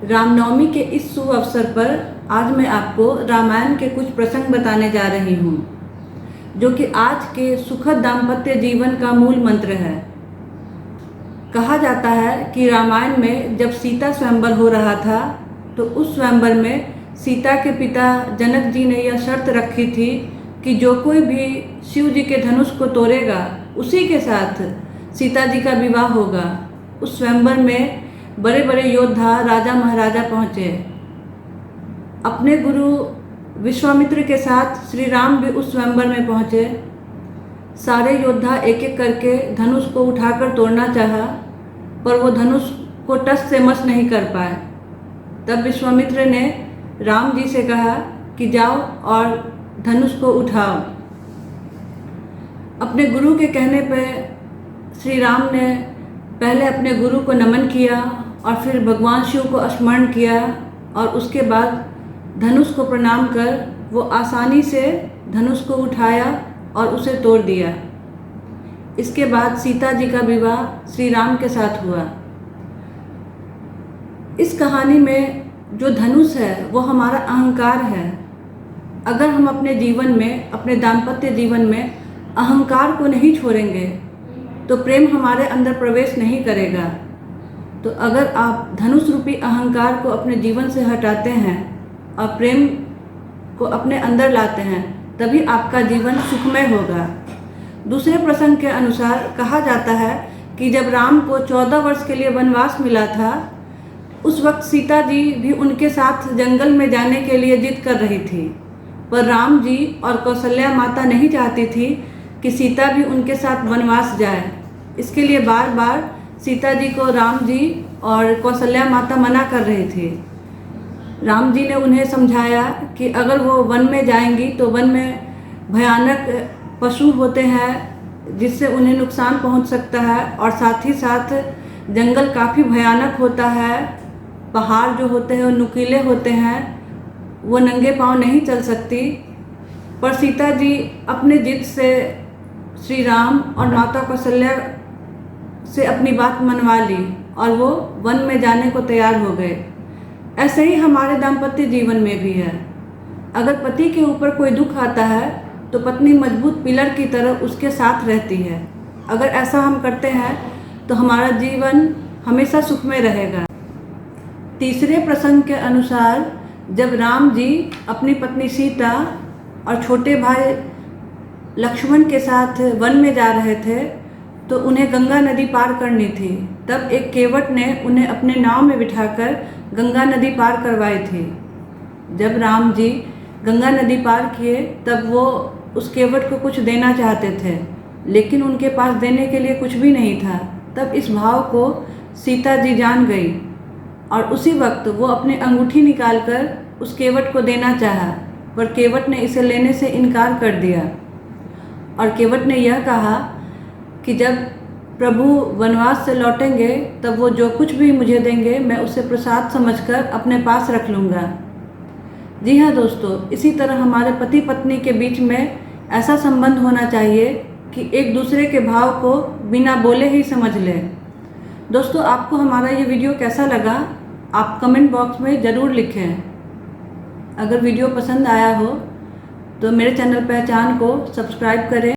रामनवमी के इस शुभ अवसर पर आज मैं आपको रामायण के कुछ प्रसंग बताने जा रही हूँ, जो कि आज के सुखद दाम्पत्य जीवन का मूल मंत्र है। कहा जाता है कि रामायण में जब सीता स्वयंवर हो रहा था, तो उस स्वयंवर में सीता के पिता जनक जी ने यह शर्त रखी थी कि जो कोई भी शिव जी के धनुष को तोड़ेगा, उसी के साथ सीता जी का विवाह होगा। उस स्वयंवर में बड़े बड़े योद्धा, राजा महाराजा पहुँचे। अपने गुरु विश्वामित्र के साथ श्री राम भी उस स्वयंवर में पहुँचे। सारे योद्धा एक एक करके धनुष को उठाकर तोड़ना चाहा, पर वो धनुष को टस से मस नहीं कर पाए। तब विश्वामित्र ने राम जी से कहा कि जाओ और धनुष को उठाओ। अपने गुरु के कहने पर श्री राम ने पहले अपने गुरु को नमन किया और फिर भगवान शिव को स्मरण किया, और उसके बाद धनुष को प्रणाम कर वो आसानी से धनुष को उठाया और उसे तोड़ दिया। इसके बाद सीता जी का विवाह श्री राम के साथ हुआ। इस कहानी में जो धनुष है वो हमारा अहंकार है। अगर हम अपने जीवन में, अपने दाम्पत्य जीवन में अहंकार को नहीं छोड़ेंगे तो प्रेम हमारे अंदर प्रवेश नहीं करेगा। तो अगर आप धनुष रूपी अहंकार को अपने जीवन से हटाते हैं और प्रेम को अपने अंदर लाते हैं, तभी आपका जीवन सुखमय होगा। दूसरे प्रसंग के अनुसार कहा जाता है कि जब राम को 14 वर्ष के लिए वनवास मिला था, उस वक्त सीता जी भी उनके साथ जंगल में जाने के लिए जिद कर रही थी, पर राम जी और कौशल्या माता नहीं चाहती थी कि सीता भी उनके साथ वनवास जाए। इसके लिए बार बार सीता जी को राम जी और कौशल्या माता मना कर रहे थे। राम जी ने उन्हें समझाया कि अगर वो वन में जाएंगी तो वन में भयानक पशु होते हैं जिससे उन्हें नुकसान पहुंच सकता है, और साथ ही साथ जंगल काफ़ी भयानक होता है। पहाड़ जो होते हैं वो नुकीले होते हैं, वो नंगे पांव नहीं चल सकती। पर सीता जी अपने जिद से श्री राम और माता कौशल्या से अपनी बात मनवा ली और वो वन में जाने को तैयार हो गए। ऐसे ही हमारे दाम्पत्य जीवन में भी है। अगर पति के ऊपर कोई दुख आता है तो पत्नी मजबूत पिलर की तरह उसके साथ रहती है। अगर ऐसा हम करते हैं तो हमारा जीवन हमेशा सुखमय रहेगा। तीसरे प्रसंग के अनुसार जब राम जी अपनी पत्नी सीता और छोटे भाई लक्ष्मण के साथ वन में जा रहे थे, तो उन्हें गंगा नदी पार करनी थी। तब एक केवट ने उन्हें अपने नाव में बिठाकर गंगा नदी पार करवाई थी। जब राम जी गंगा नदी पार किए तब वो उस केवट को कुछ देना चाहते थे, लेकिन उनके पास देने के लिए कुछ भी नहीं था। तब इस भाव को सीता जी जान गई और उसी वक्त वो अपनी अंगूठी निकालकर उस केवट को देना चाहा, पर केवट ने इसे लेने से इनकार कर दिया। और केवट ने यह कहा कि जब प्रभु वनवास से लौटेंगे तब वो जो कुछ भी मुझे देंगे मैं उसे प्रसाद समझकर अपने पास रख लूँगा। जी हाँ दोस्तों, इसी तरह हमारे पति पत्नी के बीच में ऐसा संबंध होना चाहिए कि एक दूसरे के भाव को बिना बोले ही समझ लें। दोस्तों, आपको हमारा ये वीडियो कैसा लगा आप कमेंट बॉक्स में ज़रूर लिखें। अगर वीडियो पसंद आया हो तो मेरे चैनल पहचान को सब्सक्राइब करें।